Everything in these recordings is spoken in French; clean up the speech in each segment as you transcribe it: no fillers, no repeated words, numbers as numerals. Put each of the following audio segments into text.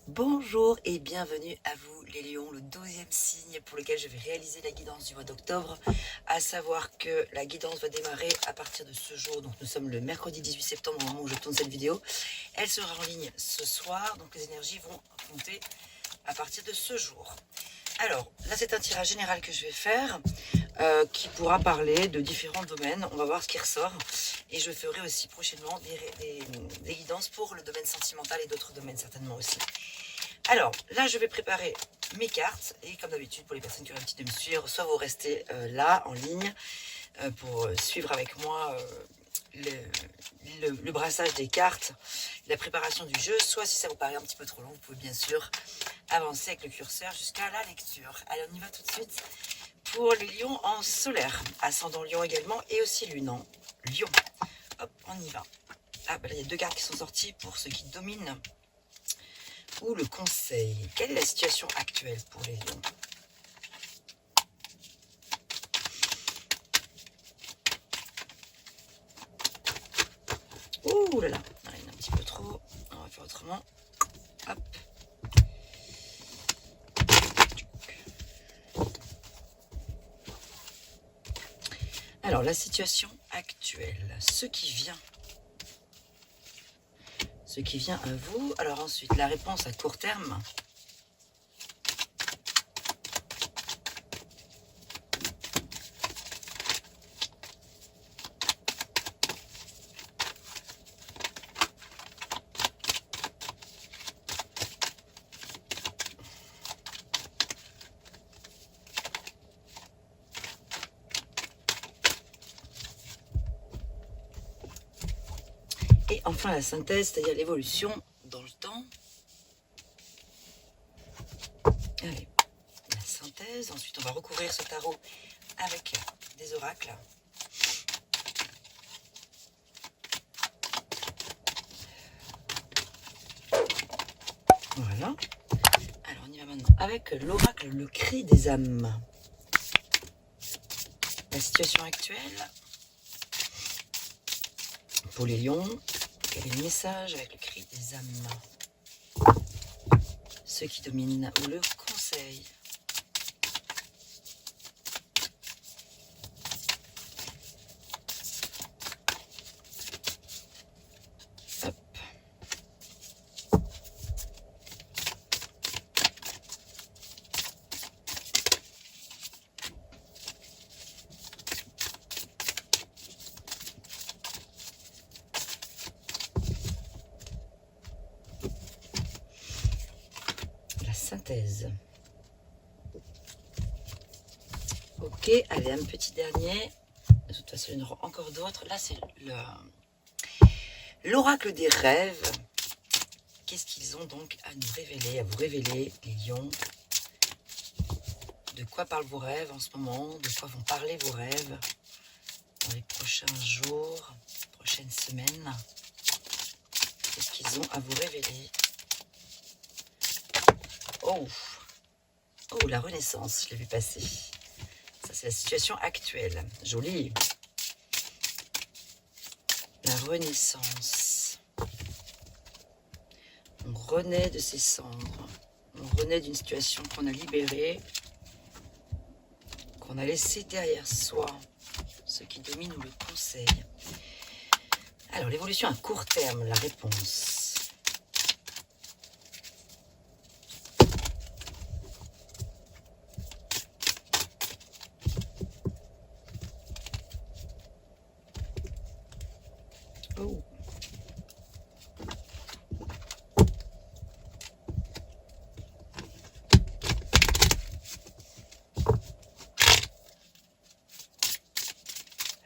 Bonjour et bienvenue à vous les lions, le 12e signe pour lequel je vais réaliser la guidance du mois d'octobre, à savoir que la guidance va démarrer à partir de ce jour, donc nous sommes le mercredi 18 septembre au moment où je tourne cette vidéo. Elle sera en ligne ce soir, donc les énergies vont compter à partir de ce jour. Alors là c'est un tirage général que je vais faire qui pourra parler de différents domaines. On va voir ce qui ressort et je ferai aussi prochainement des guidances pour le domaine sentimental et d'autres domaines certainement aussi. Alors là je vais préparer mes cartes et comme d'habitude pour les personnes qui ont l'habitude de me suivre, soit vous restez là en ligne pour suivre avec moi le brassage des cartes, la préparation du jeu, soit si ça vous paraît un petit peu trop long, vous pouvez bien sûr avancer avec le curseur jusqu'à la lecture. Allez, on y va tout de suite pour les lions en solaire, ascendant lion également et aussi lune en lion. Hop, on y va. Ah, bah là, il y a deux cartes qui sont sorties pour ceux qui dominent ou le conseil. Quelle est la situation actuelle pour les lions? Ouh là là, il y en a un petit peu trop. On va faire autrement. Hop. Alors, la situation actuelle, ce qui vient à vous. Alors ensuite, la réponse à court terme. Et enfin la synthèse, c'est-à-dire l'évolution dans le temps. Allez, la synthèse. Ensuite, on va recouvrir ce tarot avec des oracles. Voilà. Alors, on y va maintenant avec l'oracle, le cri des âmes. La situation actuelle pour les lions. Quel est le message avec le cri des âmes? Ceux qui dominent ou le conseil. Hop. La synthèse. Ok, allez, un petit dernier. De toute façon, il y en aura encore d'autres. Là, c'est l'oracle des rêves. Qu'est-ce qu'ils ont donc à nous révéler, à vous révéler, les lions? De quoi parlent vos rêves en ce moment? De quoi vont parler vos rêves dans les prochains jours, prochaines semaines? Qu'est-ce qu'ils ont à vous révéler? Oh, oh, la renaissance, je l'ai vu passer. Ça, c'est la situation actuelle. Jolie. La renaissance. On renaît de ses cendres. On renaît d'une situation qu'on a libérée, qu'on a laissée derrière soi. Ceux qui dominent ou le conseil. Alors, l'évolution à court terme, la réponse. Oh.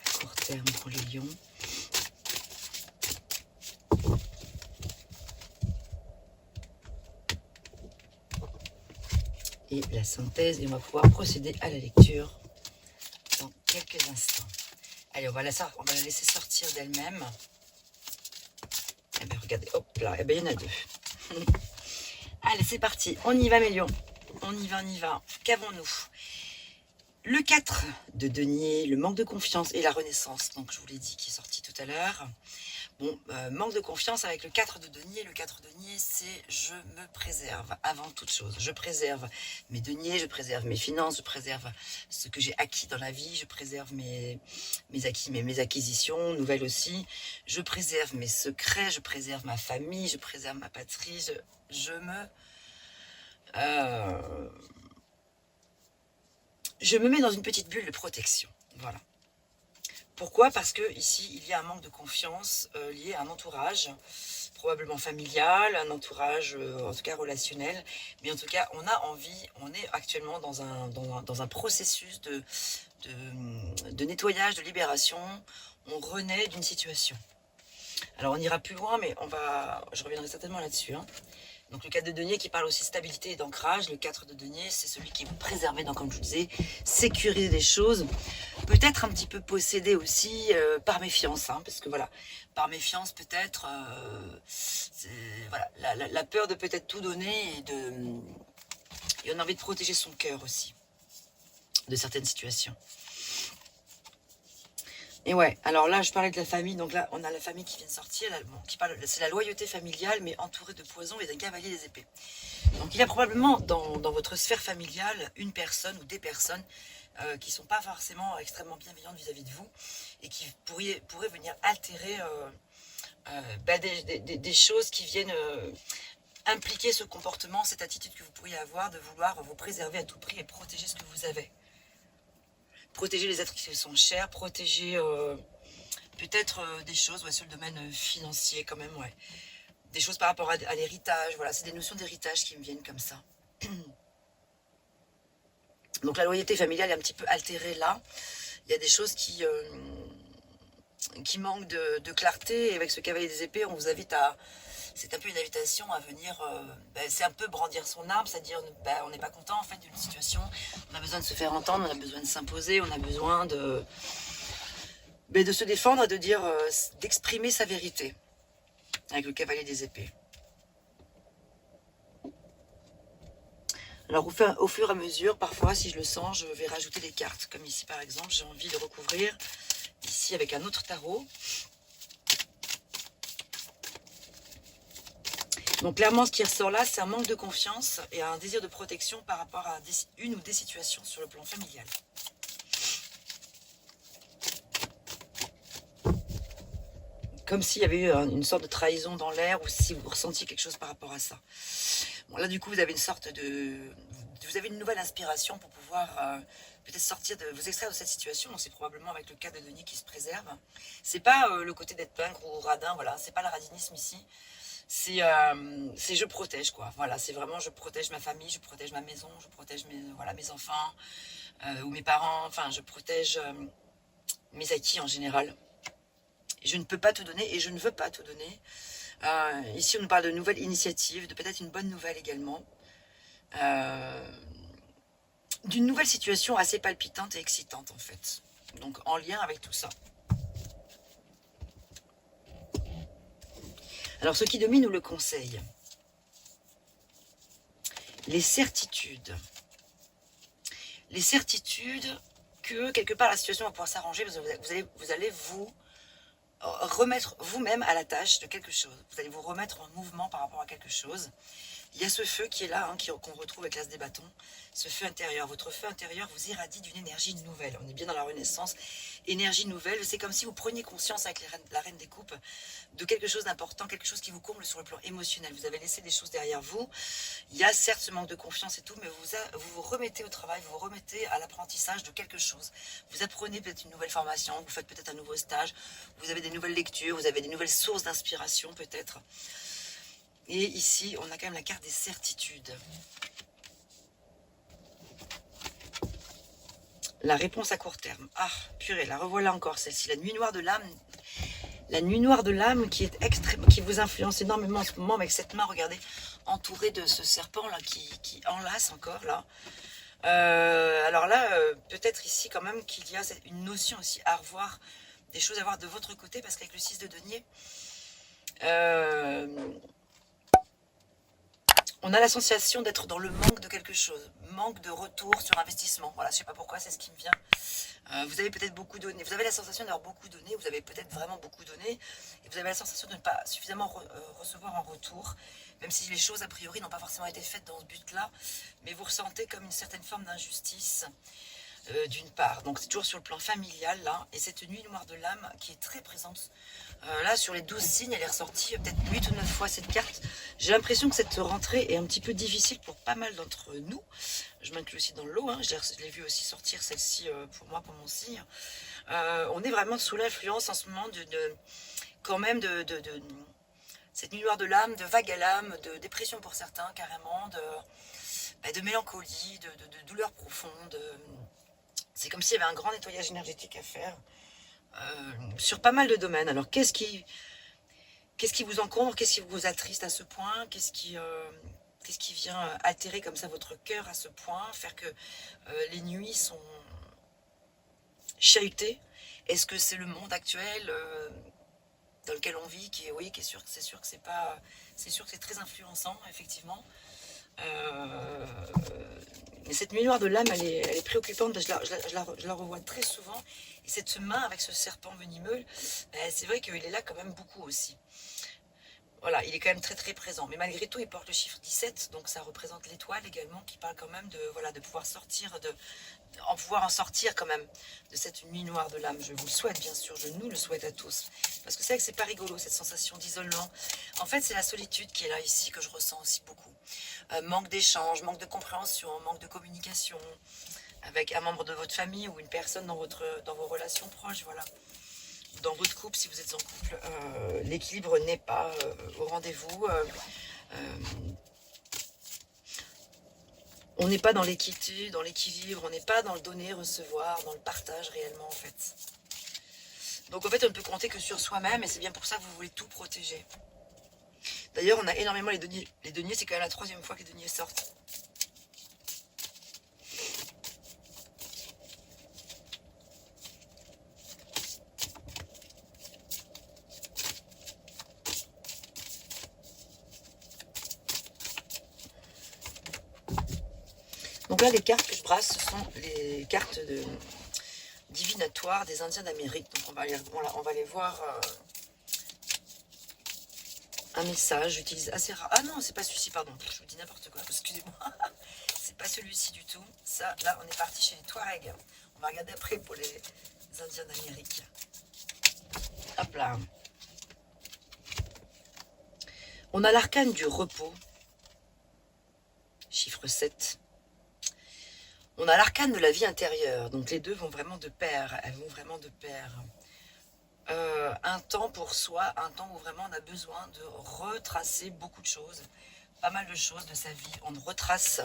À court terme pour les lions. Et la synthèse, et on va pouvoir procéder à la lecture dans quelques instants. Allez, on va la laisser sortir d'elle-même. Eh bien, regardez, hop là, eh bien, il y en a deux. Allez, c'est parti, on y va, mes lions. On y va. Qu'avons-nous? Le 4 de denier, le manque de confiance et la renaissance, donc je vous l'ai dit, qui est sorti tout à l'heure. Bon, manque de confiance avec le 4 de denier. Le 4 de denier, c'est je me préserve avant toute chose. Je préserve mes deniers, je préserve mes finances, je préserve ce que j'ai acquis dans la vie, je préserve mes acquis, mes acquisitions nouvelles aussi. Je préserve mes secrets, je préserve ma famille, je préserve ma patrie. Je me mets dans une petite bulle de protection. Voilà. Pourquoi? Parce que ici, il y a un manque de confiance lié à un entourage, probablement familial, un entourage en tout cas relationnel. Mais en tout cas, on a envie, on est actuellement dans un processus de nettoyage, de libération. On renaît d'une situation. Alors on ira plus loin, mais je reviendrai certainement là-dessus. Hein. Donc le 4 de denier qui parle aussi de stabilité et d'ancrage. Le 4 de denier, c'est celui qui vous préserve, donc comme je vous disais, sécuriser des choses. Peut-être un petit peu possédé aussi par méfiance. Hein, parce que voilà, par méfiance peut-être, voilà, la peur de peut-être tout donner et on a envie de protéger son cœur aussi de certaines situations. Et ouais, alors là, je parlais de la famille, donc là, on a la famille qui vient de sortir, c'est la loyauté familiale, mais entourée de poison et d'un cavalier des épées. Donc il y a probablement dans votre sphère familiale une personne ou des personnes qui ne sont pas forcément extrêmement bienveillantes vis-à-vis de vous et qui pourraient venir altérer des choses qui viennent impliquer ce comportement, cette attitude que vous pourriez avoir de vouloir vous préserver à tout prix et protéger ce que vous avez. Protéger les êtres qui sont chers, protéger peut-être des choses sur le domaine financier quand même, ouais. Des choses par rapport à l'héritage, voilà, c'est des notions d'héritage qui me viennent comme ça. Donc la loyauté familiale est un petit peu altérée là. Il y a des choses qui manquent de clarté et avec ce cavalier des épées, on vous invite à... C'est un peu une invitation à venir, c'est un peu brandir son arme, c'est-à-dire on n'est pas content en fait d'une situation, on a besoin de se faire entendre, on a besoin de s'imposer, on a besoin de se défendre et de dire, d'exprimer sa vérité avec le cavalier des épées. Alors au fur et à mesure, parfois si je le sens, je vais rajouter des cartes, comme ici par exemple, j'ai envie de recouvrir ici avec un autre tarot. Donc clairement, ce qui ressort là, c'est un manque de confiance et un désir de protection par rapport à une ou des situations sur le plan familial. Comme s'il y avait eu une sorte de trahison dans l'air ou si vous ressentiez quelque chose par rapport à ça. Bon, là, du coup, vous avez vous avez une nouvelle inspiration pour pouvoir peut-être vous extraire de cette situation. Donc c'est probablement avec le cas de Denis qui se préserve. C'est pas le côté d'être pingre ou radin, voilà, c'est pas le radinisme ici. C'est je protège quoi, voilà, c'est vraiment je protège ma famille, je protège ma maison, je protège mes enfants ou mes parents, enfin je protège mes acquis en général. Je ne peux pas tout donner et je ne veux pas tout donner. Ici on nous parle de nouvelles initiatives, de peut-être une bonne nouvelle également, d'une nouvelle situation assez palpitante et excitante en fait, donc en lien avec tout ça. Alors, ce qui domine nous le conseille. Les certitudes. Les certitudes que, quelque part, la situation va pouvoir s'arranger parce que vous allez vous remettre vous-même à la tâche de quelque chose. Vous allez vous remettre en mouvement par rapport à quelque chose. Il y a ce feu qui est là, hein, qu'on retrouve avec l'as des bâtons, ce feu intérieur. Votre feu intérieur vous irradie d'une énergie nouvelle. On est bien dans la renaissance, énergie nouvelle. C'est comme si vous preniez conscience avec la reine des coupes de quelque chose d'important, quelque chose qui vous comble sur le plan émotionnel. Vous avez laissé des choses derrière vous. Il y a certes ce manque de confiance et tout, mais vous vous remettez au travail, vous vous remettez à l'apprentissage de quelque chose. Vous apprenez peut-être une nouvelle formation, vous faites peut-être un nouveau stage, vous avez des nouvelles lectures, vous avez des nouvelles sources d'inspiration peut-être. Et ici, on a quand même la carte des certitudes. La réponse à court terme. Ah, purée, la revoilà encore celle-ci. La nuit noire de l'âme. La nuit noire de l'âme qui vous influence énormément en ce moment avec cette main, regardez, entourée de ce serpent-là qui enlace encore, là. Alors là, peut-être ici quand même qu'il y a une notion aussi à revoir, des choses à voir de votre côté, parce qu'avec le 6 de denier, On a la sensation d'être dans le manque de quelque chose, manque de retour sur investissement. Voilà, je sais pas pourquoi, c'est ce qui me vient. Vous avez peut-être beaucoup donné, vous avez la sensation d'avoir beaucoup donné, vous avez peut-être vraiment beaucoup donné, et vous avez la sensation de ne pas suffisamment recevoir en retour, même si les choses a priori n'ont pas forcément été faites dans ce but-là, mais vous ressentez comme une certaine forme d'injustice. D'une part, donc c'est toujours sur le plan familial là, et cette nuit noire de l'âme qui est très présente là sur les 12 signes, elle est ressortie peut-être 8 ou 9 fois cette carte. J'ai l'impression que cette rentrée est un petit peu difficile pour pas mal d'entre nous, je m'inclus aussi dans le lot, hein. Je l'ai vu aussi sortir celle-ci pour moi, pour mon signe. On est vraiment sous l'influence en ce moment quand même de cette nuit noire de l'âme, de vague à l'âme, de dépression pour certains carrément, de mélancolie, de douleur profonde. C'est comme s'il y avait un grand nettoyage énergétique à faire sur pas mal de domaines. Alors, qu'est-ce qui vous encombre? Qu'est-ce qui vous attriste à ce point? Qu'est-ce qui vient altérer comme ça votre cœur à ce point? Faire que les nuits sont chahutées? Est-ce que c'est le monde actuel dans lequel on vit oui, c'est sûr que c'est très influençant, effectivement. Mais cette nuit noire de l'âme, elle est préoccupante, parce que je la revois très souvent. Et cette main avec ce serpent venimeux, c'est vrai qu'il est là quand même beaucoup aussi. Voilà, il est quand même très très présent. Mais malgré tout, il porte le chiffre 17, donc ça représente l'étoile également, qui parle quand même de pouvoir sortir, pouvoir en sortir quand même de cette nuit noire de l'âme. Je vous le souhaite, bien sûr, je nous le souhaite à tous. Parce que c'est vrai que c'est pas rigolo, cette sensation d'isolement. En fait, c'est la solitude qui est là ici, que je ressens aussi beaucoup. Manque d'échange, manque de compréhension, manque de communication avec un membre de votre famille ou une personne dans vos relations proches, voilà. Dans votre couple, si vous êtes en couple, l'équilibre n'est pas au rendez-vous. On n'est pas dans l'équité, dans l'équilibre, on n'est pas dans le donner, recevoir, dans le partage réellement en fait. Donc en fait, on ne peut compter que sur soi-même, et c'est bien pour ça que vous voulez tout protéger. D'ailleurs, on a énormément les deniers. Les deniers, c'est quand même la 3e fois que les deniers sortent. Donc là, les cartes que je brasse, ce sont les cartes divinatoires des Indiens d'Amérique. Donc on va aller voir un message. J'utilise assez rare. Ah non, c'est pas celui-ci, pardon. Je vous dis n'importe quoi, excusez-moi. C'est pas celui-ci du tout. Ça, là, on est parti chez les Touaregs. On va regarder après pour les Indiens d'Amérique. Hop là. On a l'arcane du repos. Chiffre 7. On a l'arcane de la vie intérieure, donc les deux vont vraiment de pair, elles vont vraiment de pair. Un temps pour soi, un temps où vraiment on a besoin de retracer beaucoup de choses, pas mal de choses de sa vie. On retrace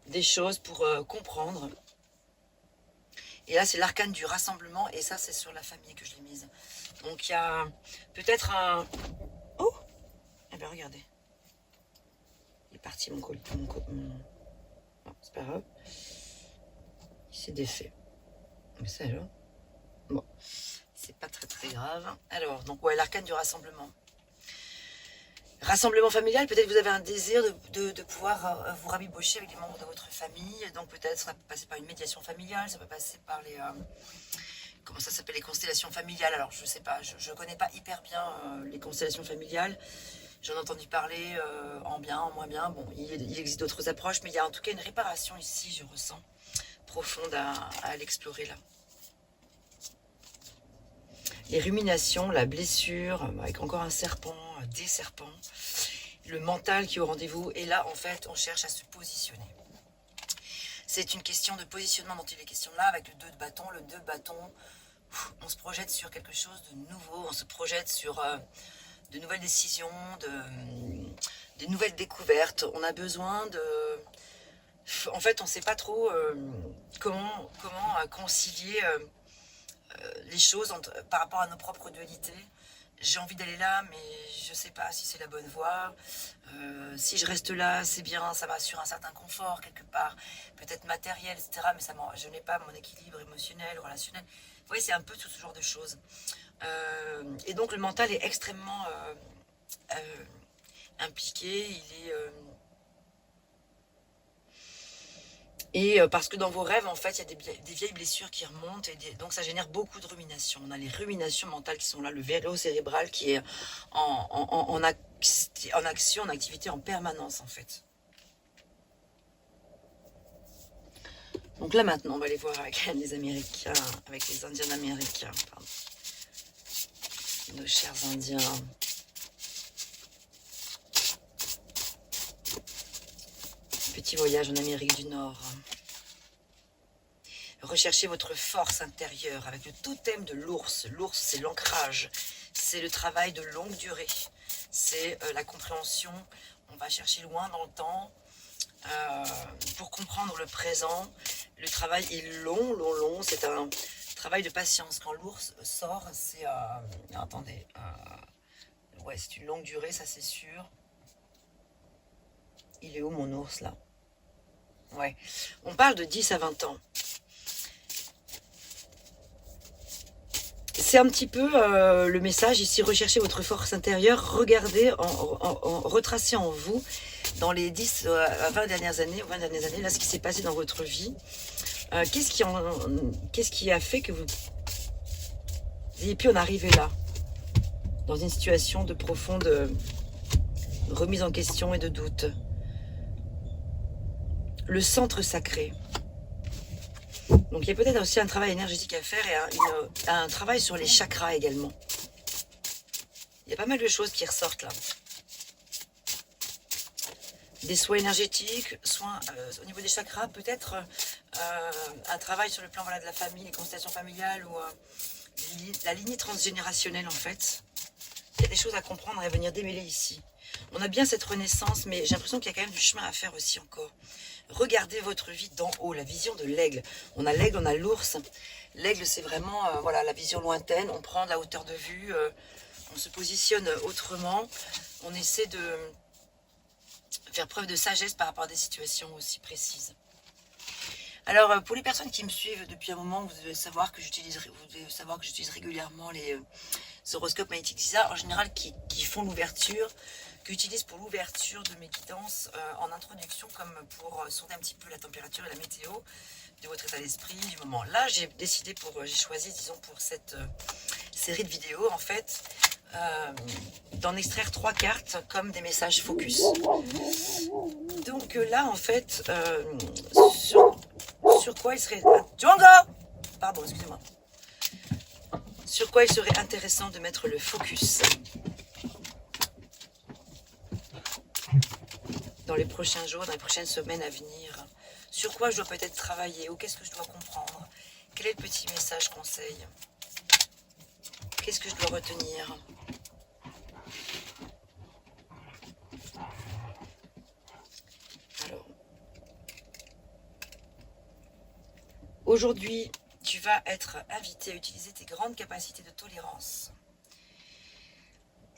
des choses pour comprendre. Et là, c'est l'arcane du rassemblement, et ça, c'est sur la famille que je l'ai mise. Donc, il y a peut-être un... Oh! Eh bien, regardez. Il est parti, mon colis. Non, c'est pas grave. Il s'est défait. Mais ça alors. Bon, c'est pas très très grave. Alors, donc ouais, l'arcane du rassemblement. Rassemblement familial, peut-être que vous avez un désir de pouvoir vous rabibocher avec les membres de votre famille. Donc peut-être ça peut passer par une médiation familiale, ça peut passer par les... comment ça s'appelle, les constellations familiales. Alors je sais pas, je connais pas hyper bien les constellations familiales. J'en ai entendu parler en bien, en moins bien. Bon, il existe d'autres approches, mais il y a en tout cas une réparation ici, je ressens, profonde à l'explorer là. Les ruminations, la blessure, avec encore un serpent, des serpents, le mental qui est au rendez-vous. Et là, en fait, on cherche à se positionner. C'est une question de positionnement dont il est question là, avec le 2 de bâton. Le 2 de bâton, on se projette sur quelque chose de nouveau, on se projette sur de nouvelles décisions, de nouvelles découvertes. On a besoin de... En fait, on ne sait pas trop comment concilier les choses par rapport à nos propres dualités. J'ai envie d'aller là, mais je ne sais pas si c'est la bonne voie. Si je reste là, c'est bien, ça m'assure un certain confort quelque part, peut-être matériel, etc. Mais je n'ai pas mon équilibre émotionnel, relationnel. Vous voyez, c'est un peu tout ce genre de choses. Et donc le mental est extrêmement impliqué, parce que dans vos rêves, en fait, il y a des vieilles blessures qui remontent, donc ça génère beaucoup de ruminations. On a les ruminations mentales qui sont là, le verrou cérébral qui est en action, en activité en permanence, en fait. Donc là, maintenant, on va aller voir avec les Américains, avec les Indiens américains, pardon. Nos chers Indiens. Petit voyage en Amérique du Nord. Recherchez votre force intérieure avec le totem de l'ours. L'ours, c'est l'ancrage, c'est le travail de longue durée, c'est la compréhension. On va chercher loin dans le temps pour comprendre le présent. Le travail est long. C'est un travail de patience. Quand l'ours sort, c'est... attendez. Ouais, c'est une longue durée, ça c'est sûr. Il est où mon ours là? Ouais. On parle de 10 à 20 ans. C'est un petit peu le message ici, recherchez votre force intérieure, regardez, retracez en vous, dans les 10 à 20 dernières années, là, ce qui s'est passé dans votre vie. Qu'est-ce qui a fait que vous ayez pu en arriver là, dans une situation de profonde remise en question et de doute? Le centre sacré. Donc il y a peut-être aussi un travail énergétique à faire et un travail sur les chakras également. Il y a pas mal de choses qui ressortent là. Des soins énergétiques, soins au niveau des chakras, peut-être un travail sur le plan de la famille, les constellations familiales ou la lignée transgénérationnelle en fait. Il y a des choses à comprendre et à venir démêler ici. On a bien cette renaissance, mais j'ai l'impression qu'il y a quand même du chemin à faire aussi encore. Regardez votre vie d'en haut, la vision de l'aigle. On a l'aigle, on a l'ours. L'aigle, c'est vraiment voilà, la vision lointaine. On prend de la hauteur de vue, on se positionne autrement. On essaie de faire preuve de sagesse par rapport à des situations aussi précises. Alors, pour les personnes qui me suivent depuis un moment, vous devez savoir que j'utilise régulièrement les horoscopes magnétiques d'Isa, en général qui font l'ouverture, que j'utilise pour l'ouverture de mes guidances en introduction, comme pour sonder un petit peu la température et la météo de votre état d'esprit du moment. Là, j'ai choisi, disons, pour cette série de vidéos, en fait, d'en extraire 3 cartes comme des messages focus. Donc là, en fait, sur quoi il serait... Django! Pardon, excusez-moi. Sur quoi il serait intéressant de mettre le focus dans les prochains jours, dans les prochaines semaines à venir. Sur quoi je dois peut-être travailler ou qu'est-ce que je dois comprendre? Quel est le petit message conseil? Qu'est-ce que je dois retenir? Alors, aujourd'hui, tu vas être invité à utiliser tes grandes capacités de tolérance.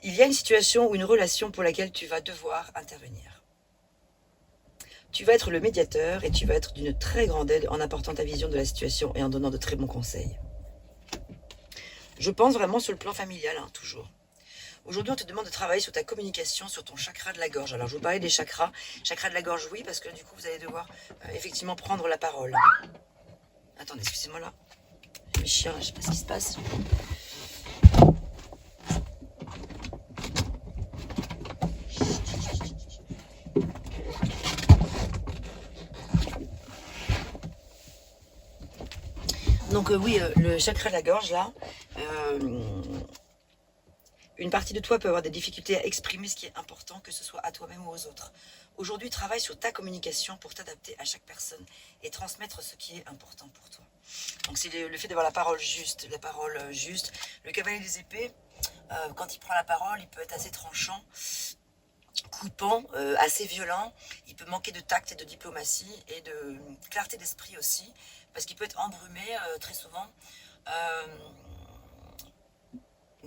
Il y a une situation ou une relation pour laquelle tu vas devoir intervenir. Tu vas être le médiateur et tu vas être d'une très grande aide en apportant ta vision de la situation et en donnant de très bons conseils. Je pense vraiment sur le plan familial, hein, toujours. Aujourd'hui, on te demande de travailler sur ta communication, sur ton chakra de la gorge. Alors, je vous parlais des chakras. Chakra de la gorge, oui, parce que du coup, vous allez devoir effectivement prendre la parole. Attendez, excusez-moi là. Mes chiens, je sais pas ce qui se passe. Donc oui, le chakra de la gorge, là, une partie de toi peut avoir des difficultés à exprimer ce qui est important, que ce soit à toi-même ou aux autres. Aujourd'hui, travaille sur ta communication pour t'adapter à chaque personne et transmettre ce qui est important pour toi. Donc c'est le fait d'avoir la parole juste. Le cavalier des épées, quand il prend la parole, il peut être assez tranchant, coupant, assez violent. Il peut manquer de tact et de diplomatie et de clarté d'esprit aussi, parce qu'il peut être embrumé très souvent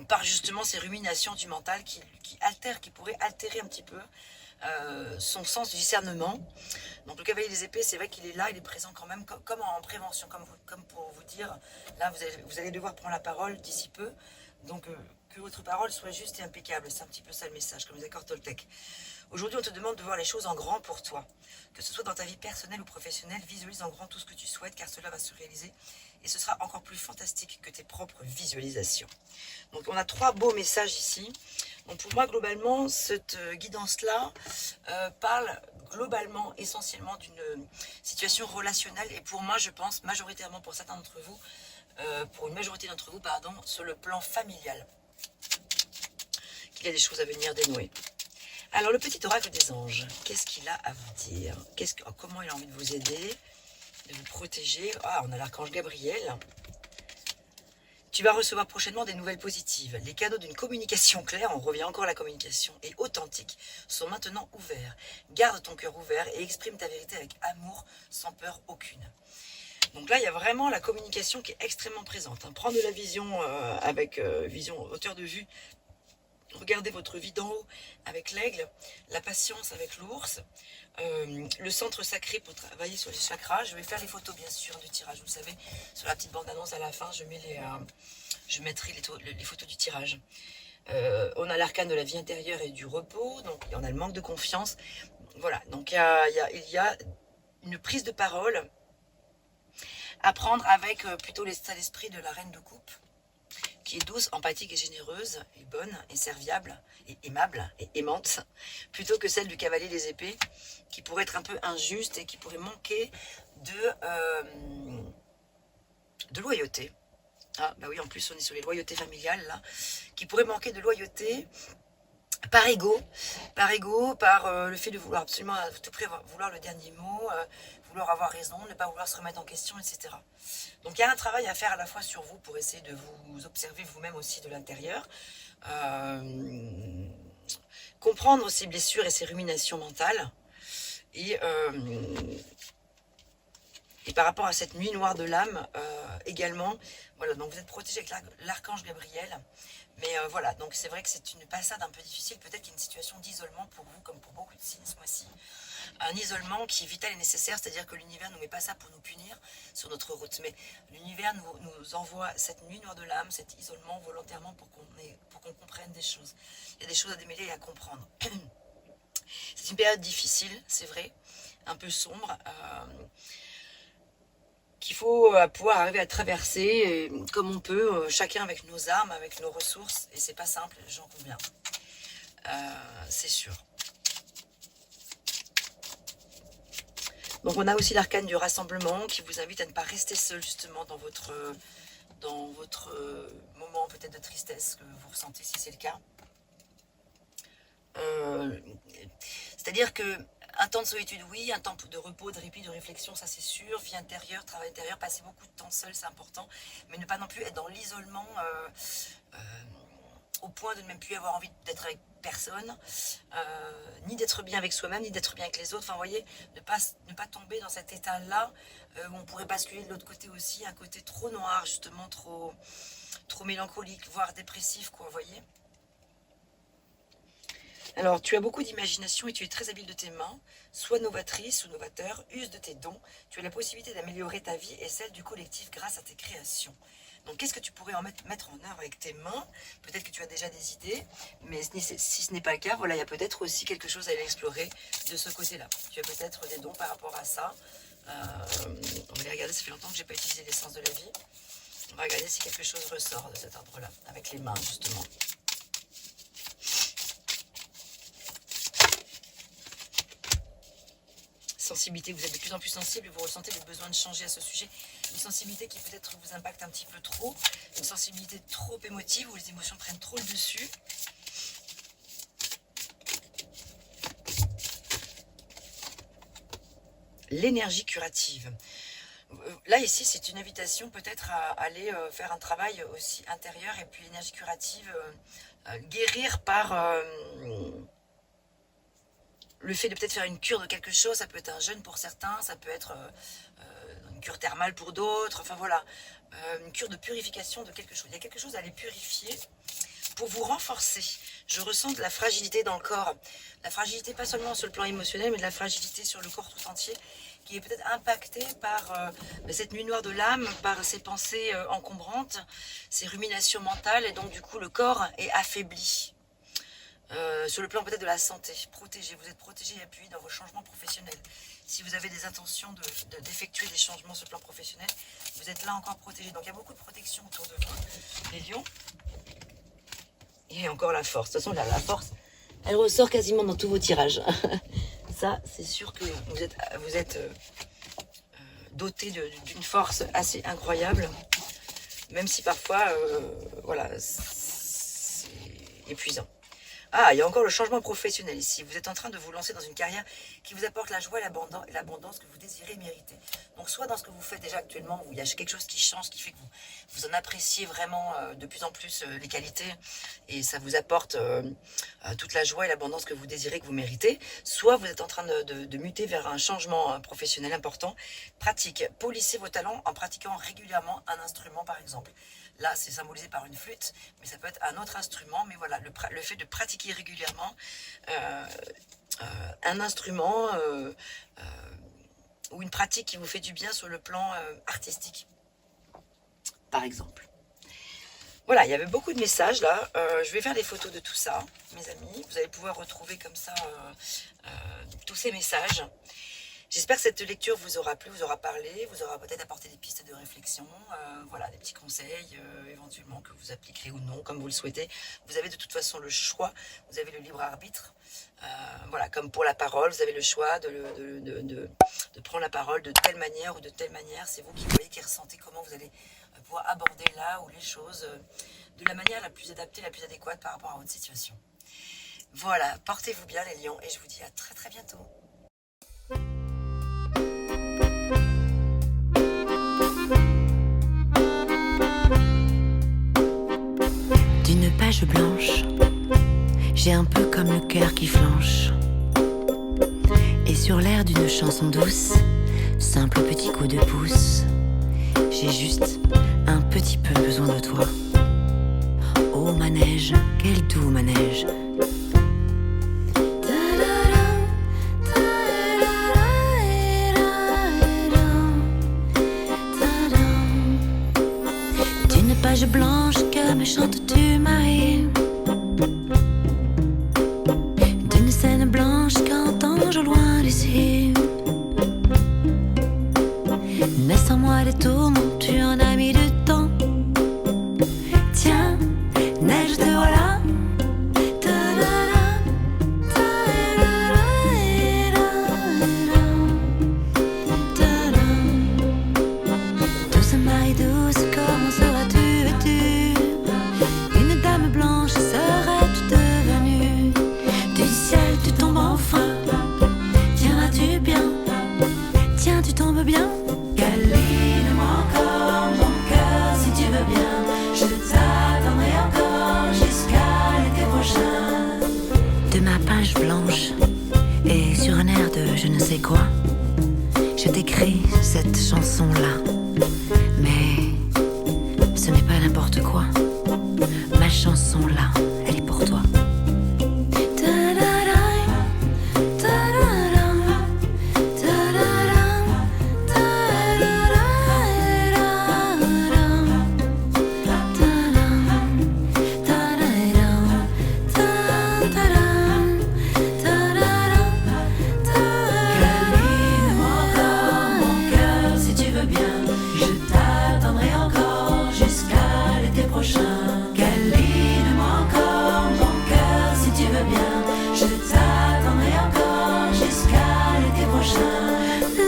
par justement ces ruminations du mental qui pourraient altérer un petit peu son sens du discernement. Donc le cavalier des épées, c'est vrai qu'il est là, il est présent quand même, comme en prévention, comme pour vous dire, là vous allez devoir prendre la parole d'ici peu, donc que votre parole soit juste et impeccable. C'est un petit peu ça le message, comme les accords Toltec. Aujourd'hui, on te demande de voir les choses en grand pour toi. Que ce soit dans ta vie personnelle ou professionnelle, visualise en grand tout ce que tu souhaites, car cela va se réaliser. Et ce sera encore plus fantastique que tes propres visualisations. Donc, on a 3 beaux messages ici. Donc, pour moi, globalement, cette guidance-là parle globalement, essentiellement d'une situation relationnelle. Et pour moi, je pense, majoritairement pour certains d'entre vous, pour une majorité d'entre vous, pardon, sur le plan familial, qu'il y a des choses à venir dénouer. Alors, le petit oracle des anges, qu'est-ce qu'il a à vous dire? Comment il a envie de vous aider, de vous protéger? Ah, on a l'archange Gabriel. Tu vas recevoir prochainement des nouvelles positives. Les canaux d'une communication claire, on revient encore à la communication, et authentique, sont maintenant ouverts. Garde ton cœur ouvert et exprime ta vérité avec amour, sans peur aucune. Donc là, il y a vraiment la communication qui est extrêmement présente. Prendre de la vision avec vision hauteur de vue. Regardez votre vie d'en haut avec l'aigle, la patience avec l'ours, le centre sacré pour travailler sur les chakras. Je vais faire les photos bien sûr du tirage, vous le savez, sur la petite bande-annonce à la fin, je mettrai les photos du tirage. On a l'arcane de la vie intérieure et du repos, donc on a le manque de confiance. Voilà, donc il y a une prise de parole à prendre avec plutôt l'état d'esprit de la reine de coupe, qui est douce, empathique et généreuse, et bonne, et serviable, et aimable, et aimante, plutôt que celle du cavalier des épées, qui pourrait être un peu injuste et qui pourrait manquer de loyauté. Ah, bah oui, en plus, on est sur les loyautés familiales, là, qui pourrait manquer de loyauté par ego, par le fait de vouloir absolument à tout prix vouloir le dernier mot, vouloir avoir raison, ne pas vouloir se remettre en question, etc. Donc il y a un travail à faire à la fois sur vous pour essayer de vous observer vous-même aussi de l'intérieur, comprendre ses blessures et ses ruminations mentales, et par rapport à cette nuit noire de l'âme également, voilà, donc vous êtes protégé avec l'archange Gabriel. Mais voilà, donc c'est vrai que c'est une passade un peu difficile, peut-être qu'il y a une situation d'isolement pour vous, comme pour beaucoup de signes ce mois-ci. Un isolement qui est vital et nécessaire, c'est-à-dire que l'univers ne nous met pas ça pour nous punir sur notre route, mais l'univers nous envoie cette nuit noire de l'âme, cet isolement volontairement pour qu'on comprenne des choses. Il y a des choses à démêler et à comprendre. C'est une période difficile, c'est vrai, un peu sombre, qu'il faut pouvoir arriver à traverser comme on peut, chacun avec nos armes, avec nos ressources, et c'est pas simple, j'en conviens, c'est sûr. Donc on a aussi l'arcane du rassemblement qui vous invite à ne pas rester seul justement dans votre moment peut-être de tristesse que vous ressentez si c'est le cas. C'est-à-dire que un temps de solitude, oui, un temps de repos, de répit, de réflexion, ça c'est sûr. Vie intérieure, travail intérieur, passer beaucoup de temps seul, c'est important. Mais ne pas non plus être dans l'isolement au point de ne même plus avoir envie d'être avec personne, ni d'être bien avec soi-même, ni d'être bien avec les autres. Enfin, vous voyez, ne pas tomber dans cet état-là où on pourrait basculer de l'autre côté aussi, un côté trop noir, justement, trop mélancolique, voire dépressif, quoi, vous voyez. Alors, tu as beaucoup d'imagination et tu es très habile de tes mains. Sois novatrice ou novateur, use de tes dons. Tu as la possibilité d'améliorer ta vie et celle du collectif grâce à tes créations. Donc, qu'est-ce que tu pourrais mettre en œuvre avec tes mains? Peut-être que tu as déjà des idées, mais si ce n'est pas le cas, voilà, il y a peut-être aussi quelque chose à aller explorer de ce côté-là. Tu as peut-être des dons par rapport à ça. On va aller regarder, ça fait longtemps que je n'ai pas utilisé l'essence de la vie. On va regarder si quelque chose ressort de cet ordre-là, avec les mains, justement. Sensibilité, vous êtes de plus en plus sensible et vous ressentez le besoin de changer à ce sujet. Une sensibilité qui peut-être vous impacte un petit peu trop, une sensibilité trop émotive où les émotions prennent trop le dessus. L'énergie curative. Là, ici, c'est une invitation peut-être à aller faire un travail aussi intérieur, et puis l'énergie curative, guérir par le fait de peut-être faire une cure de quelque chose. Ça peut être un jeûne pour certains, ça peut être une cure thermale pour d'autres, enfin voilà, une cure de purification de quelque chose. Il y a quelque chose à aller purifier pour vous renforcer. Je ressens de la fragilité dans le corps, la fragilité pas seulement sur le plan émotionnel, mais de la fragilité sur le corps tout entier. qui est peut-être impacté par cette nuit noire de l'âme, par ces pensées encombrantes, ces ruminations mentales, et donc du coup le corps est affaibli. Sur le plan peut-être de la santé, protégé, vous êtes protégé et appuyé dans vos changements professionnels. Si vous avez des intentions d'effectuer des changements sur le plan professionnel, vous êtes là encore protégé. Donc il y a beaucoup de protection autour de vous, les lions. Et encore la force. De toute façon, là, la force, elle ressort quasiment dans tous vos tirages. Ça, c'est sûr que vous êtes doté d'une force assez incroyable, même si parfois, voilà, c'est épuisant. Ah, il y a encore le changement professionnel ici. Vous êtes en train de vous lancer dans une carrière qui vous apporte la joie et l'abondance que vous désirez mériter. Donc soit dans ce que vous faites déjà actuellement, où il y a quelque chose qui change, qui fait que vous en appréciez vraiment de plus en plus les qualités, et ça vous apporte toute la joie et l'abondance que vous désirez, que vous méritez. Soit vous êtes en train de muter vers un changement professionnel important. Pratique, polissez vos talents en pratiquant régulièrement un instrument par exemple. Là, c'est symbolisé par une flûte, mais ça peut être un autre instrument. Mais voilà, le fait de pratiquer régulièrement un instrument ou une pratique qui vous fait du bien sur le plan artistique, par exemple. Voilà, il y avait beaucoup de messages là. Je vais faire des photos de tout ça, mes amis. Vous allez pouvoir retrouver comme ça tous ces messages. J'espère que cette lecture vous aura plu, vous aura parlé, vous aura peut-être apporté des pistes de réflexion, voilà, des petits conseils éventuellement que vous appliquerez ou non, comme vous le souhaitez. Vous avez de toute façon le choix, vous avez le libre arbitre. Voilà, comme pour la parole, vous avez le choix de prendre la parole de telle manière ou de telle manière. C'est vous qui voyez, qui ressentez comment vous allez pouvoir aborder là ou les choses de la manière la plus adaptée, la plus adéquate par rapport à votre situation. Voilà, portez-vous bien les lions et je vous dis à très très bientôt. D'une page blanche, j'ai un peu comme le cœur qui flanche. Et sur l'air d'une chanson douce, simple petit coup de pouce, j'ai juste un petit peu besoin de toi. Oh manège, quel doux manège. D'une page blanche que me chantes-tu Marie, d'une scène blanche qu'entends-je au loin d'ici. Naissent en moi des tourments, tu en as mis du temps. Tiens, neige te voilà. Douce Marie douce, comment seras-tu vêtue? Une dame blanche serais-tu devenue? Du ciel tu tombes enfin. Tiendras-tu bien? Tiens, tu tombes bien? Câline-moi encore mon cœur si tu veux bien. Je t'attendrai encore jusqu'à l'été prochain. De ma page blanche et sur un air de je ne sais quoi, je t'écris cette chanson-là. Mais ce n'est pas n'importe quoi. Ma chanson-là, elle est pour toi.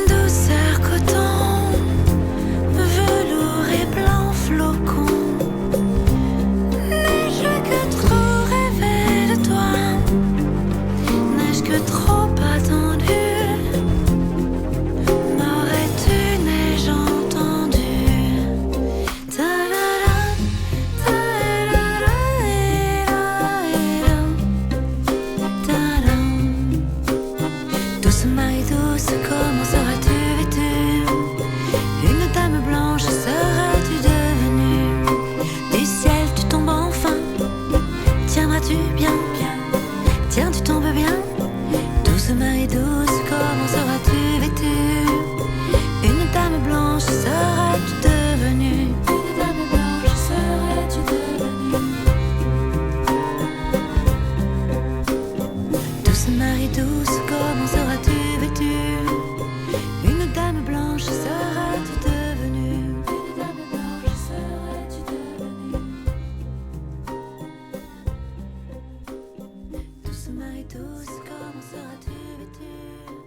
Douceur coton, velours et blanc flocon, n'ai-je que trop rêvé de toi? N'ai-je que trop attendu? M'aurais-tu, n'ai-je entendu? Douce Marie douce, comment seras-tu vêtue? Une dame blanche seras-tu devenue? Du ciel tu tombes enfin. Tiendras-tu bien? Tiens, tu tombes bien? Douce Marie douce, comment seras-tu vêtue? douce, comment seras-tu vêtue?